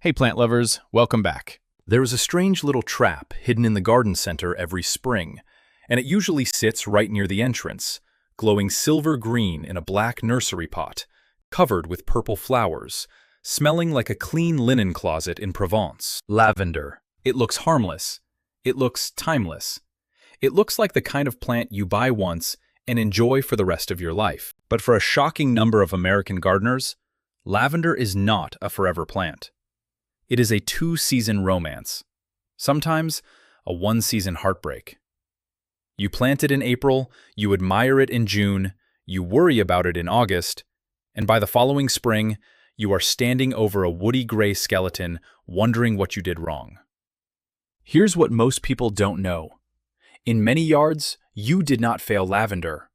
Hey plant lovers, welcome back. There is a strange little trap hidden in the garden center every spring, and it usually sits right near the entrance, glowing silver green in a black nursery pot, covered with purple flowers, smelling like a clean linen closet in Provence. Lavender. It looks harmless. It looks timeless. It looks like the kind of plant you buy once and enjoy for the rest of your life. But for a shocking number of American gardeners, lavender is not a forever plant. It is a two-season romance, sometimes a one-season heartbreak. You plant it in April, you admire it in June, you worry about it in August, and by the following spring, you are standing over a woody gray skeleton wondering what you did wrong. Here's what most people don't know. In many yards, you did not fail lavender.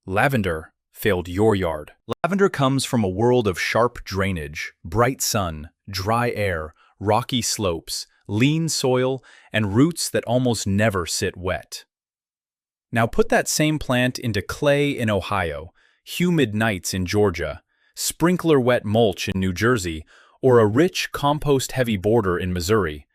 Lavender failed your yard. Lavender comes from a world of sharp drainage, bright sun, dry air, rocky slopes, lean soil, and roots that almost never sit wet. Now put that same plant into clay in Ohio, humid nights in Georgia, sprinkler-wet mulch in New Jersey, or a rich, compost-heavy border in Missouri,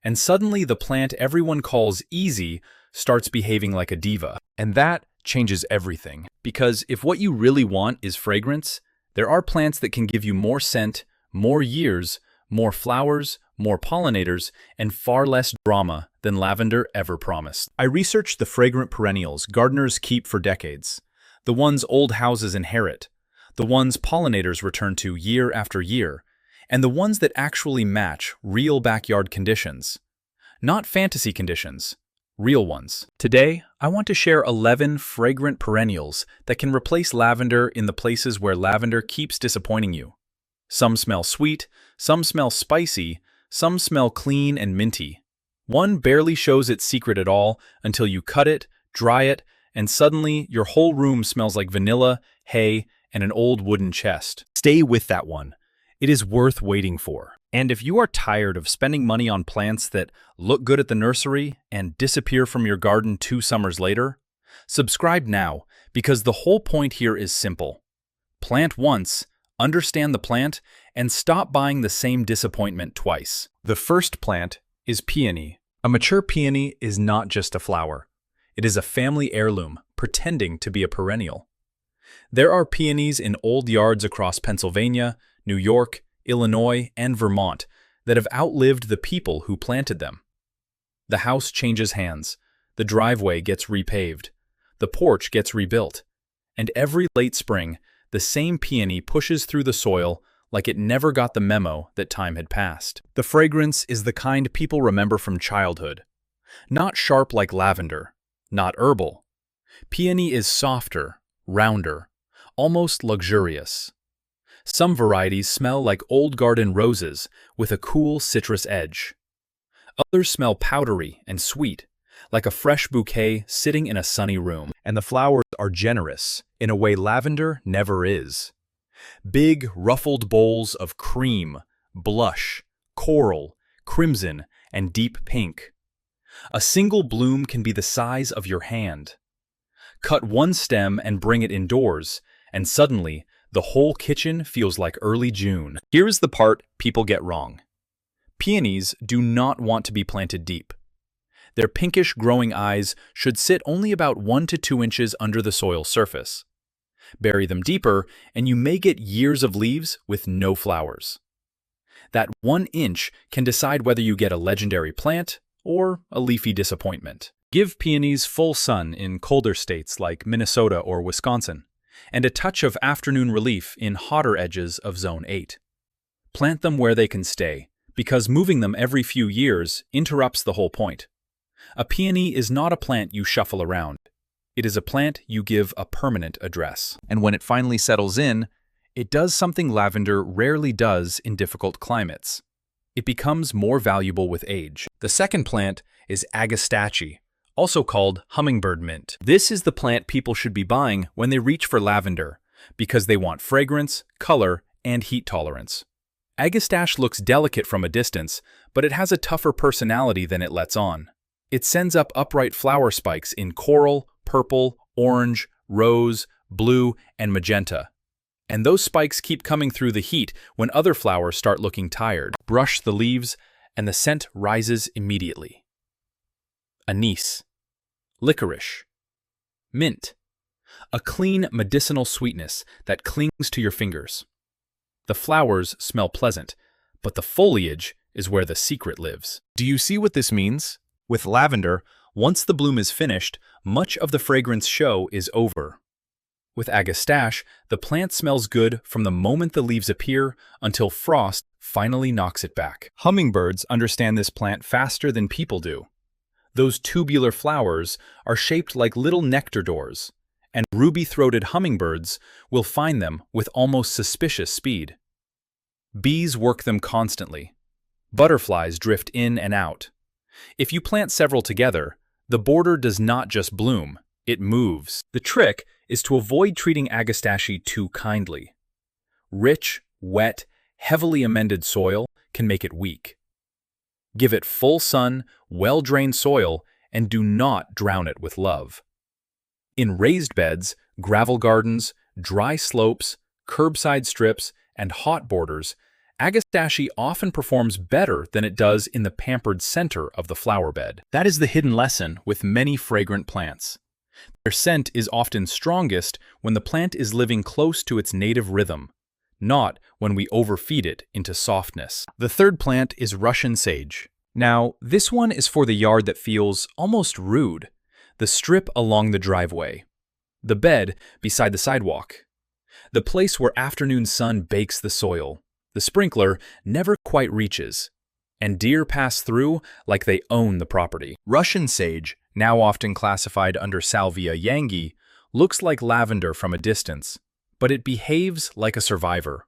and suddenly the plant everyone calls easy starts behaving like a diva. And that changes everything. Because if what you really want is fragrance, there are plants that can give you more scent, more years, more flowers, more pollinators, and far less drama than lavender ever promised. I researched the fragrant perennials gardeners keep for decades, the ones old houses inherit, the ones pollinators return to year after year, and the ones that actually match real backyard conditions. Not fantasy conditions, real ones. Today, I want to share 11 fragrant perennials that can replace lavender in the places where lavender keeps disappointing you. Some smell sweet, some smell spicy, some smell clean and minty. One barely shows its secret at all until you cut it, dry it, and suddenly your whole room smells like vanilla, hay, and an old wooden chest. Stay with that one. It is worth waiting for. And if you are tired of spending money on plants that look good at the nursery and disappear from your garden 2 summers later, subscribe now, because the whole point here is simple. Plant once, understand the plant, and stop buying the same disappointment twice. The first plant is peony. A mature peony is not just a flower. It is a family heirloom pretending to be a perennial. There are peonies in old yards across Pennsylvania, New York, Illinois, and Vermont that have outlived the people who planted them. The house changes hands, the driveway gets repaved, the porch gets rebuilt, and every late spring, the same peony pushes through the soil like it never got the memo that time had passed. The fragrance is the kind people remember from childhood. Not sharp like lavender, not herbal. Peony is softer, rounder, almost luxurious. Some varieties smell like old garden roses with a cool citrus edge. Others smell powdery and sweet, like a fresh bouquet sitting in a sunny room. And the flowers are generous in a way lavender never is. Big, ruffled bowls of cream, blush, coral, crimson, and deep pink. A single bloom can be the size of your hand. Cut one stem and bring it indoors, and suddenly, the whole kitchen feels like early June. Here is the part people get wrong. Peonies do not want to be planted deep. Their pinkish growing eyes should sit only about 1 to 2 inches under the soil surface. Bury them deeper, and you may get years of leaves with no flowers. That 1 inch can decide whether you get a legendary plant or a leafy disappointment. Give peonies full sun in colder states like Minnesota or Wisconsin, and a touch of afternoon relief in hotter edges of Zone 8. Plant them where they can stay, because moving them every few years interrupts the whole point. A peony is not a plant you shuffle around. It is a plant you give a permanent address. And when it finally settles in, it does something lavender rarely does in difficult climates. It becomes more valuable with age. The second plant is agastache, also called hummingbird mint. This is the plant people should be buying when they reach for lavender, because they want fragrance, color, and heat tolerance. Agastache looks delicate from a distance, but it has a tougher personality than it lets on. It sends up upright flower spikes in coral, purple, orange, rose, blue, and magenta. And those spikes keep coming through the heat when other flowers start looking tired. Brush the leaves, and the scent rises immediately. Anise, licorice, mint. A clean medicinal sweetness that clings to your fingers. The flowers smell pleasant, but the foliage is where the secret lives. Do you see what this means? With lavender, once the bloom is finished, much of the fragrance show is over. With agastache, the plant smells good from the moment the leaves appear until frost finally knocks it back. Hummingbirds understand this plant faster than people do. Those tubular flowers are shaped like little nectar doors, and ruby-throated hummingbirds will find them with almost suspicious speed. Bees work them constantly. Butterflies drift in and out. If you plant several together, the border does not just bloom, it moves. The trick is to avoid treating agastache too kindly. Rich, wet, heavily amended soil can make it weak. Give it full sun, well-drained soil, and do not drown it with love. In raised beds, gravel gardens, dry slopes, curbside strips, and hot borders, agastache often performs better than it does in the pampered center of the flower bed. That is the hidden lesson with many fragrant plants. Their scent is often strongest when the plant is living close to its native rhythm, not when we overfeed it into softness. The third plant is Russian sage. Now, this one is for the yard that feels almost rude. The strip along the driveway. The bed beside the sidewalk. The place where afternoon sun bakes the soil. The sprinkler never quite reaches, and deer pass through like they own the property. Russian sage, now often classified under Salvia yangi, looks like lavender from a distance, but it behaves like a survivor.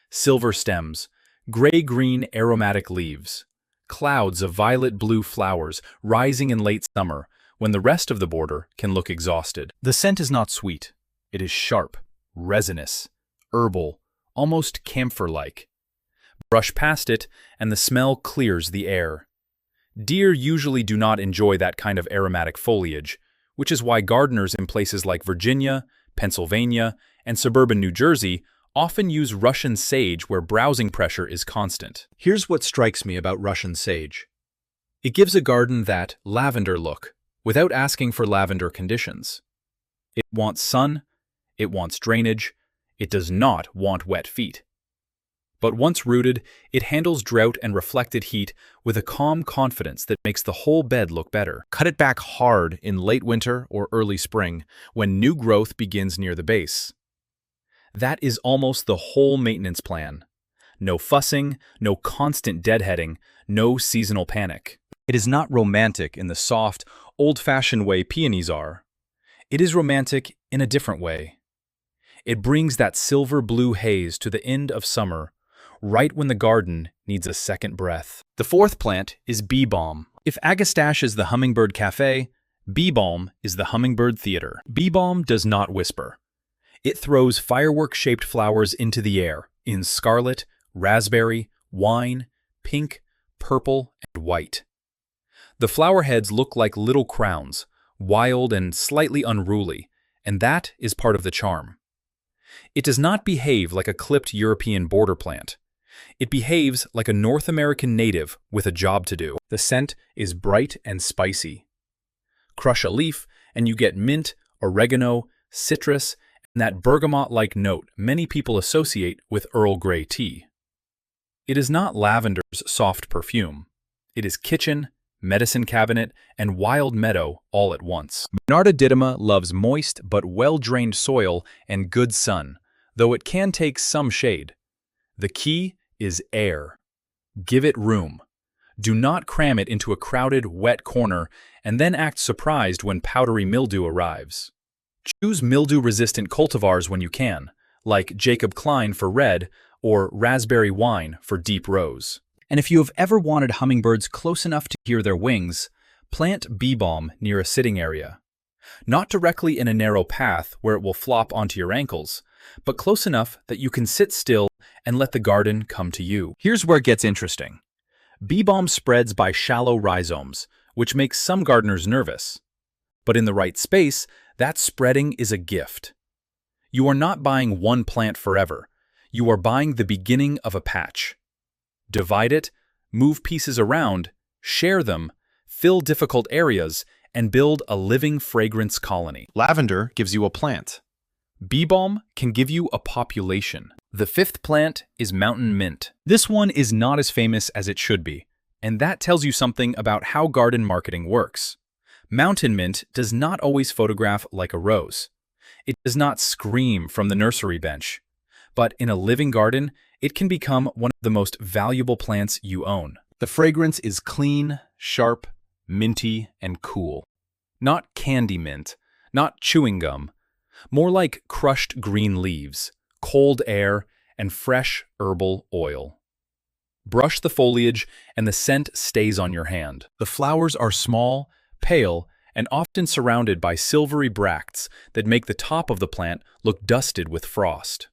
Silver stems, gray-green aromatic leaves, clouds of violet-blue flowers rising in late summer when the rest of the border can look exhausted. The scent is not sweet. It is sharp, resinous, herbal, almost camphor-like. Brush past it, and the smell clears the air. Deer usually do not enjoy that kind of aromatic foliage, which is why gardeners in places like Virginia, Pennsylvania, and suburban New Jersey often use Russian sage where browsing pressure is constant. Here's what strikes me about Russian sage. It gives a garden that lavender look, without asking for lavender conditions. It wants sun, it wants drainage, it does not want wet feet. But once rooted, it handles drought and reflected heat with a calm confidence that makes the whole bed look better. Cut it back hard in late winter or early spring, when new growth begins near the base. That is almost the whole maintenance plan. No fussing, no constant deadheading, no seasonal panic. It is not romantic in the soft, old-fashioned way peonies are. It is romantic in a different way. It brings that silver-blue haze to the end of summer, right when the garden needs a second breath. The fourth plant is bee balm. If agastache is the hummingbird cafe, bee balm is the hummingbird theater. Bee balm does not whisper. It throws firework-shaped flowers into the air in scarlet, raspberry, wine, pink, purple, and white. The flower heads look like little crowns, wild and slightly unruly, and that is part of the charm. It does not behave like a clipped European border plant. It behaves like a North American native with a job to do. The scent is bright and spicy. Crush a leaf, and you get mint, oregano, citrus, and that bergamot-like note many people associate with Earl Grey tea. It is not lavender's soft perfume. It is kitchen, medicine cabinet, and wild meadow all at once. Bernarda didyma loves moist but well-drained soil and good sun, though it can take some shade. The key is air. Give it room. Do not cram it into a crowded, wet corner and then act surprised when powdery mildew arrives. Choose mildew-resistant cultivars when you can, like Jacob Klein for red or raspberry wine for deep rose. And if you have ever wanted hummingbirds close enough to hear their wings, plant bee balm near a sitting area. Not directly in a narrow path where it will flop onto your ankles, but close enough that you can sit still and let the garden come to you. Here's where it gets interesting. Bee balm spreads by shallow rhizomes, which makes some gardeners nervous. But in the right space, that spreading is a gift. You are not buying one plant forever. You are buying the beginning of a patch. Divide it, move pieces around, share them, fill difficult areas, and build a living fragrance colony. Lavender gives you a plant. Bee balm can give you a population. The fifth plant is mountain mint. This one is not as famous as it should be, and that tells you something about how garden marketing works. Mountain mint does not always photograph like a rose. It does not scream from the nursery bench. But in a living garden, it can become one of the most valuable plants you own. The fragrance is clean, sharp, minty, and cool. Not candy mint, not chewing gum. More like crushed green leaves, cold air, and fresh herbal oil. Brush the foliage and the scent stays on your hand. The flowers are small, pale, and often surrounded by silvery bracts that make the top of the plant look dusted with frost.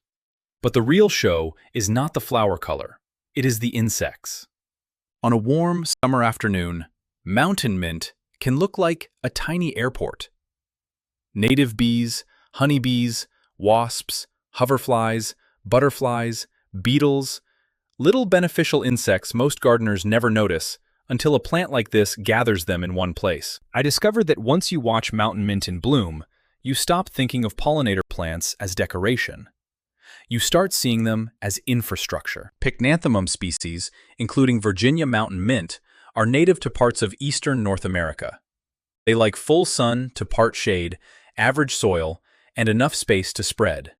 But the real show is not the flower color, it is the insects. On a warm summer afternoon, mountain mint can look like a tiny airport. Native bees, honeybees, wasps, hoverflies, butterflies, beetles, little beneficial insects most gardeners never notice until a plant like this gathers them in one place. I discovered that once you watch mountain mint in bloom, you stop thinking of pollinator plants as decoration. You start seeing them as infrastructure. Pycnanthemum species, including Virginia mountain mint, are native to parts of eastern North America. They like full sun to part shade, average soil, and enough space to spread.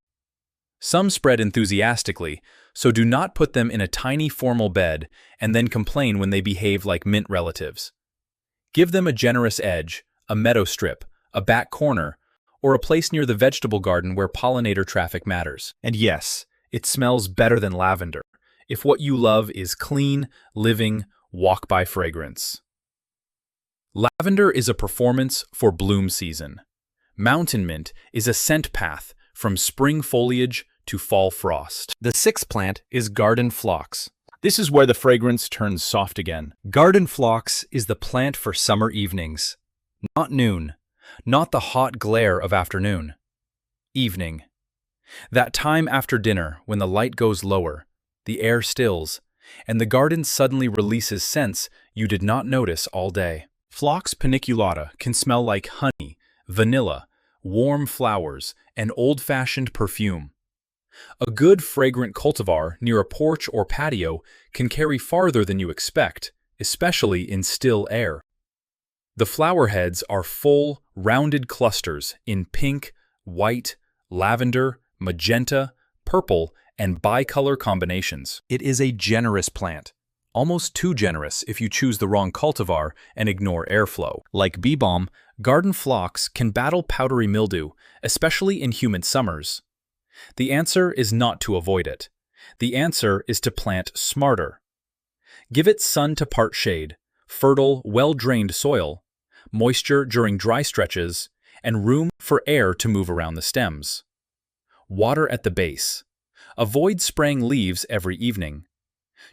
Some spread enthusiastically, so do not put them in a tiny formal bed and then complain when they behave like mint relatives. Give them a generous edge, a meadow strip, a back corner, or a place near the vegetable garden where pollinator traffic matters. And yes, it smells better than lavender, if what you love is clean, living, walk-by fragrance. Lavender is a performance for bloom season. Mountain mint is a scent path from spring foliage to fall frost. The sixth plant is garden phlox. This is where the fragrance turns soft again. Garden phlox is the plant for summer evenings. Not noon, not the hot glare of afternoon. Evening. That time after dinner when the light goes lower, the air stills, and the garden suddenly releases scents you did not notice all day. Phlox paniculata can smell like honey, vanilla, warm flowers, and old-fashioned perfume. A good fragrant cultivar near a porch or patio can carry farther than you expect, especially in still air. The flower heads are full, rounded clusters in pink, white, lavender, magenta, purple, and bicolor combinations. It is a generous plant, almost too generous if you choose the wrong cultivar and ignore airflow. Like bee balm, garden phlox can battle powdery mildew, especially in humid summers. The answer is not to avoid it. The answer is to plant smarter. Give it sun to part shade, fertile, well-drained soil, moisture during dry stretches, and room for air to move around the stems. Water at the base. Avoid spraying leaves every evening.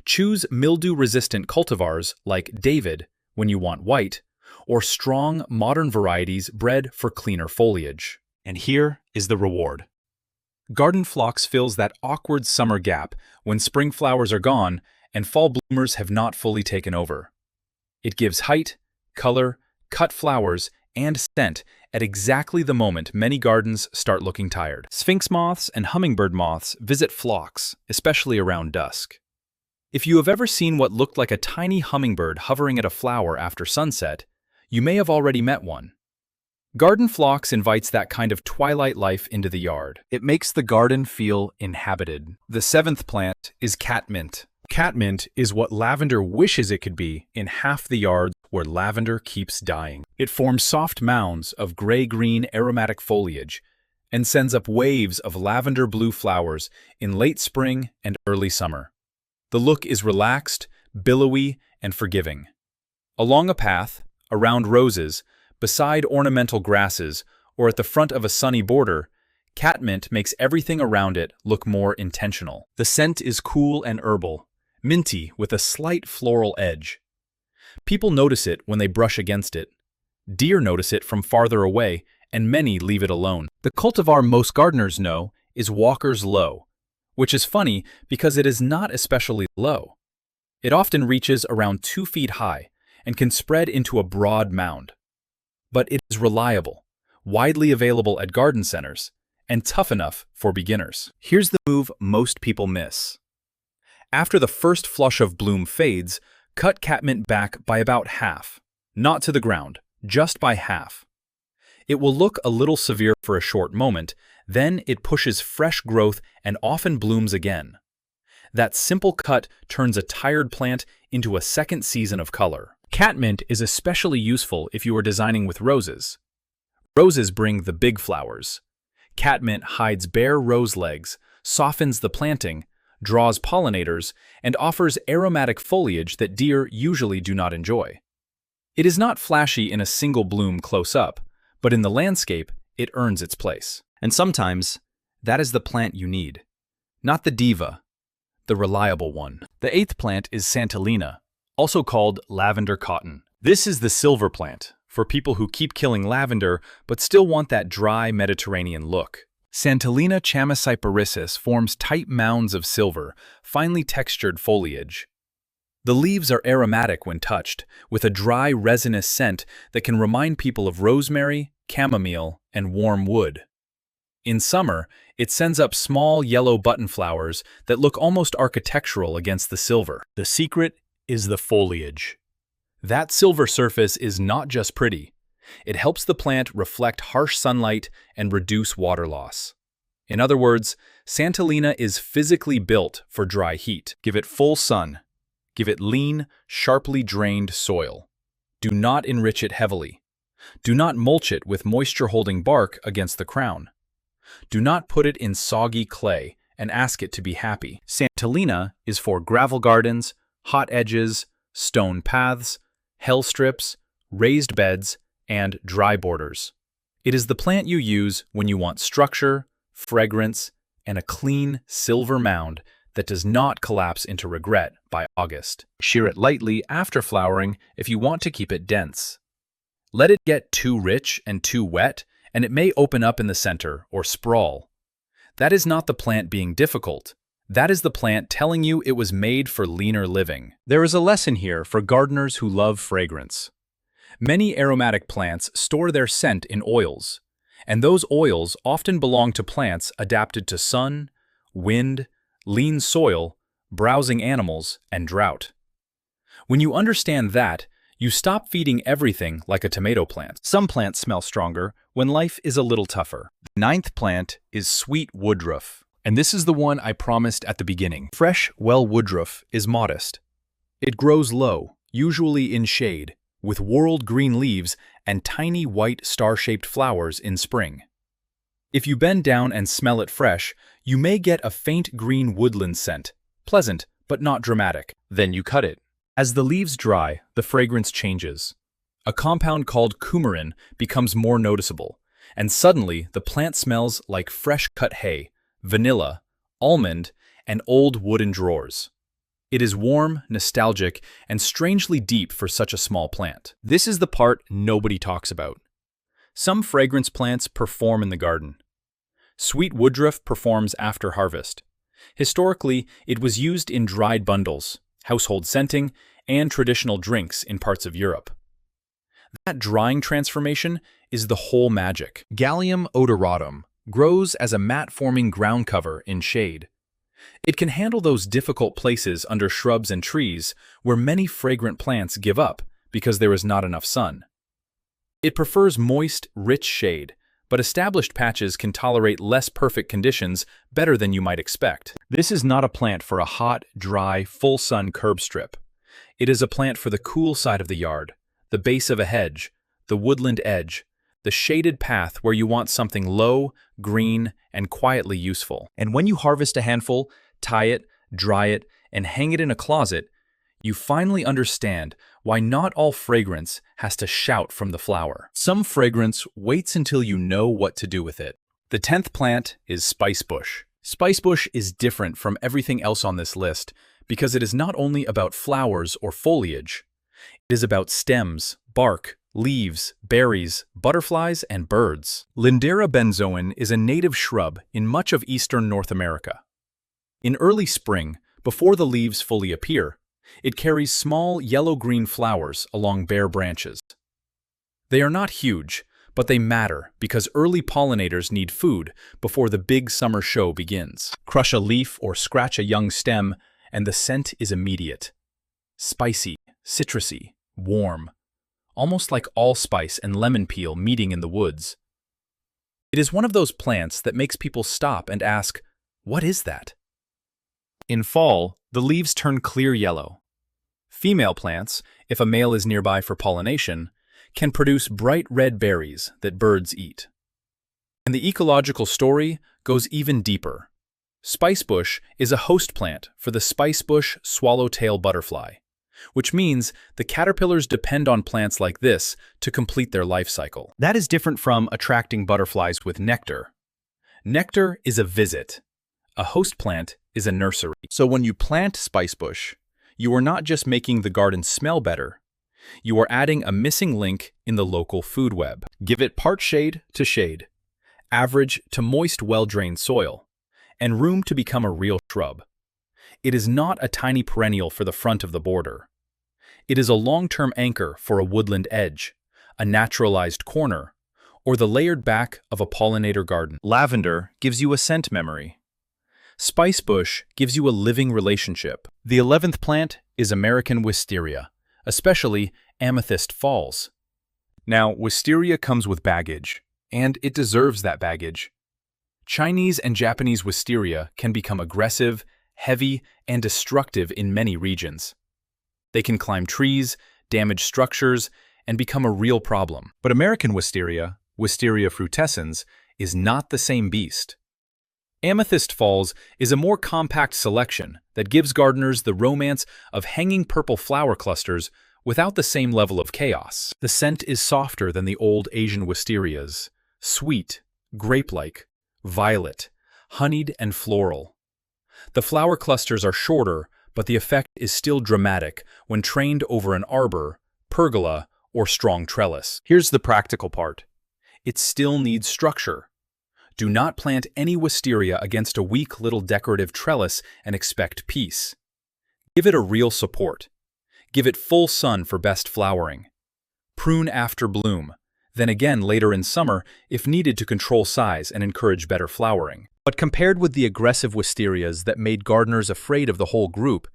Choose mildew-resistant cultivars like David when you want white, or strong, modern varieties bred for cleaner foliage. And here is the reward. Garden phlox fills that awkward summer gap when spring flowers are gone and fall bloomers have not fully taken over. It gives height, color, cut flowers, and scent at exactly the moment many gardens start looking tired. Sphinx moths and hummingbird moths visit phlox, especially around dusk. If you have ever seen what looked like a tiny hummingbird hovering at a flower after sunset, you may have already met one. Garden phlox invites that kind of twilight life into the yard. It makes the garden feel inhabited. The seventh plant is catmint. Catmint is what lavender wishes it could be in half the yards where lavender keeps dying. It forms soft mounds of gray-green aromatic foliage and sends up waves of lavender-blue flowers in late spring and early summer. The look is relaxed, billowy, and forgiving. Along a path, around roses, beside ornamental grasses, or at the front of a sunny border, catmint makes everything around it look more intentional. The scent is cool and herbal, minty with a slight floral edge. People notice it when they brush against it. Deer notice it from farther away, and many leave it alone. The cultivar most gardeners know is Walker's Low, which is funny because it is not especially low. It often reaches around 2 feet high and can spread into a broad mound. But it is reliable, widely available at garden centers, and tough enough for beginners. Here's the move most people miss. After the first flush of bloom fades, cut catmint back by about half. Not to the ground, just by half. It will look a little severe for a short moment, then it pushes fresh growth and often blooms again. That simple cut turns a tired plant into a second season of color. Catmint is especially useful if you are designing with roses. Roses bring the big flowers. Catmint hides bare rose legs, softens the planting, draws pollinators, and offers aromatic foliage that deer usually do not enjoy. It is not flashy in a single bloom close up, but in the landscape, it earns its place. And sometimes, that is the plant you need. Not the diva, the reliable one. The 8th plant is Santolina, also called lavender cotton. This is the silver plant, for people who keep killing lavender but still want that dry Mediterranean look. Santolina chamacyparisis forms tight mounds of silver, finely textured foliage. The leaves are aromatic when touched, with a dry resinous scent that can remind people of rosemary, chamomile, and warm wood. In summer, it sends up small yellow button flowers that look almost architectural against the silver. The secret is the foliage. That silver surface is not just pretty. It helps the plant reflect harsh sunlight and reduce water loss. In other words, Santolina is physically built for dry heat. Give it full sun. Give it lean, sharply drained soil. Do not enrich it heavily. Do not mulch it with moisture-holding bark against the crown. Do not put it in soggy clay and ask it to be happy. Santolina is for gravel gardens, hot edges, stone paths, hell strips, raised beds, and dry borders. It is the plant you use when you want structure, fragrance, and a clean silver mound that does not collapse into regret by August. Shear it lightly after flowering if you want to keep it dense. Let it get too rich and too wet, and it may open up in the center or sprawl. That is not the plant being difficult. That is the plant telling you it was made for leaner living. There is a lesson here for gardeners who love fragrance. Many aromatic plants store their scent in oils, and those oils often belong to plants adapted to sun, wind, lean soil, browsing animals, and drought. When you understand that, you stop feeding everything like a tomato plant. Some plants smell stronger when life is a little tougher. The 9th plant is sweet woodruff, and this is the one I promised at the beginning. Fresh, well woodruff is modest. It grows low, usually in shade, with whorled green leaves and tiny white star-shaped flowers in spring. If you bend down and smell it fresh, you may get a faint green woodland scent, pleasant but not dramatic. Then you cut it. As the leaves dry, the fragrance changes. A compound called coumarin becomes more noticeable, and suddenly the plant smells like fresh-cut hay, vanilla, almond, and old wooden drawers. It is warm, nostalgic, and strangely deep for such a small plant. This is the part nobody talks about. Some fragrance plants perform in the garden. Sweet woodruff performs after harvest. Historically, it was used in dried bundles, household scenting, and traditional drinks in parts of Europe. That drying transformation is the whole magic. Gallium odoratum grows as a mat-forming ground cover in shade. It can handle those difficult places under shrubs and trees where many fragrant plants give up because there is not enough sun. It prefers moist, rich shade, but established patches can tolerate less perfect conditions better than you might expect. This is not a plant for a hot, dry, full-sun curb strip. It is a plant for the cool side of the yard, the base of a hedge, the woodland edge, the shaded path where you want something low, green, and quietly useful. And when you harvest a handful, tie it, dry it, and hang it in a closet, you finally understand why not all fragrance has to shout from the flower. Some fragrance waits until you know what to do with it. The 10th plant is spicebush. Spicebush is different from everything else on this list because it is not only about flowers or foliage. It is about stems, bark, leaves, berries, butterflies, and birds. Lindera benzoin is a native shrub in much of eastern North America. In early spring, before the leaves fully appear, it carries small yellow-green flowers along bare branches. They are not huge, but they matter because early pollinators need food before the big summer show begins. Crush a leaf or scratch a young stem, and the scent is immediate. Spicy, citrusy, warm, almost like allspice and lemon peel meeting in the woods. It is one of those plants that makes people stop and ask, "What is that?" In fall, the leaves turn clear yellow. Female plants, if a male is nearby for pollination, can produce bright red berries that birds eat. And the ecological story goes even deeper. Spicebush is a host plant for the spicebush swallowtail butterfly, which means the caterpillars depend on plants like this to complete their life cycle. That is different from attracting butterflies with nectar. Nectar is a visit. A host plant is a nursery. So when you plant spicebush, you are not just making the garden smell better, you are adding a missing link in the local food web. Give it part shade to shade, average to moist, well-drained soil, and room to become a real shrub. It is not a tiny perennial for the front of the border. It is a long-term anchor for a woodland edge, a naturalized corner, or the layered back of a pollinator garden. Lavender gives you a scent memory. Spicebush gives you a living relationship. The 11th plant is American wisteria, especially amethyst falls. Now, wisteria comes with baggage, and it deserves that baggage. Chinese and Japanese wisteria can become aggressive, heavy, and destructive in many regions. They can climb trees, damage structures, and become a real problem. But American wisteria, Wisteria frutescens, is not the same beast. Amethyst falls is a more compact selection that gives gardeners the romance of hanging purple flower clusters without the same level of chaos. The scent is softer than the old Asian wisterias, sweet, grape-like, violet, honeyed, and floral. The flower clusters are shorter, but the effect is still dramatic when trained over an arbor, pergola, or strong trellis. Here's the practical part. It still needs structure. Do not plant any wisteria against a weak little decorative trellis and expect peace. Give it a real support. Give it full sun for best flowering. Prune after bloom, then again later in summer if needed to control size and encourage better flowering. But compared with the aggressive wisterias that made gardeners afraid of the whole group,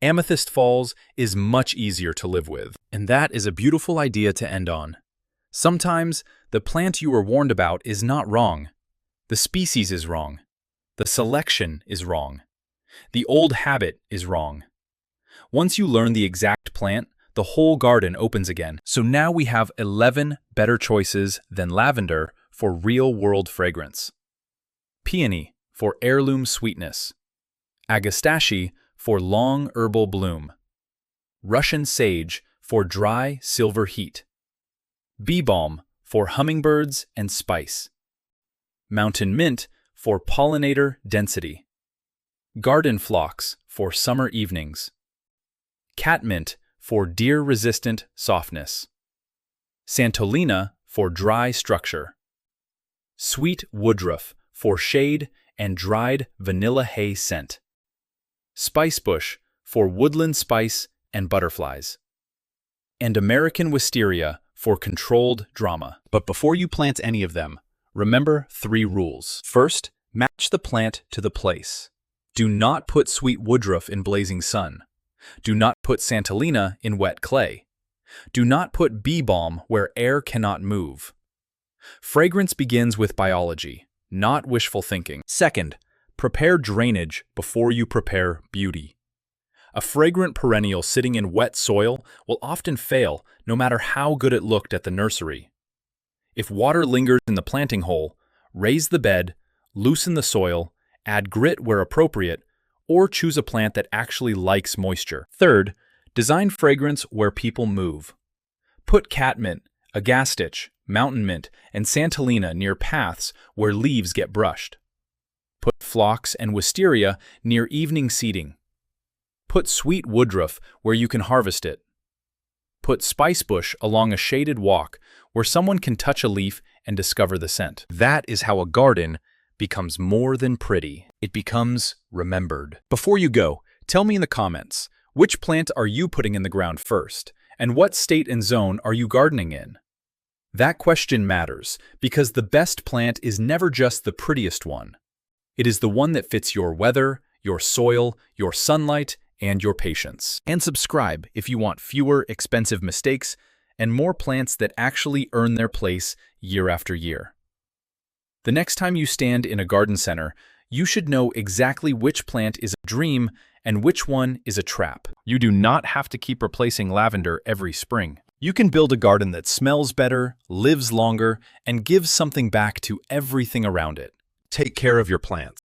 amethyst falls is much easier to live with. And that is a beautiful idea to end on. Sometimes, the plant you were warned about is not wrong. The species is wrong. The selection is wrong. The old habit is wrong. Once you learn the exact plant, the whole garden opens again. So now we have 11 better choices than lavender for real-world fragrance. Peony for heirloom sweetness. Agastache for long herbal bloom. Russian sage for dry silver heat. Bee balm for hummingbirds and spice. Mountain mint for pollinator density. Garden phlox for summer evenings. Catmint for deer-resistant softness. Santolina for dry structure. Sweet woodruff for shade and dried vanilla hay scent. Spicebush for woodland spice and butterflies. And American wisteria for controlled drama. But before you plant any of them, remember 3 rules. First, match the plant to the place. Do not put sweet woodruff in blazing sun. Do not put Santolina in wet clay. Do not put bee balm where air cannot move. Fragrance begins with biology, not wishful thinking. Second, prepare drainage before you prepare beauty. A fragrant perennial sitting in wet soil will often fail no matter how good it looked at the nursery. If water lingers in the planting hole, raise the bed, loosen the soil, add grit where appropriate, or choose a plant that actually likes moisture. Third, design fragrance where people move. Put catmint, agastache, mountain mint, and Santolina near paths where leaves get brushed. Put phlox and wisteria near evening seating. Put sweet woodruff where you can harvest it. Put put spicebush along a shaded walk where someone can touch a leaf and discover the scent. That is how a garden becomes more than pretty. It becomes remembered. Before you go, tell me in the comments, which plant are you putting in the ground first? And what state and zone are you gardening in? That question matters because the best plant is never just the prettiest one. It is the one that fits your weather, your soil, your sunlight, and your patience. And subscribe if you want fewer expensive mistakes and more plants that actually earn their place year after year. The next time you stand in a garden center, you should know exactly which plant is a dream and which one is a trap. You do not have to keep replacing lavender every spring. You can build a garden that smells better, lives longer, and gives something back to everything around it. Take care of your plants.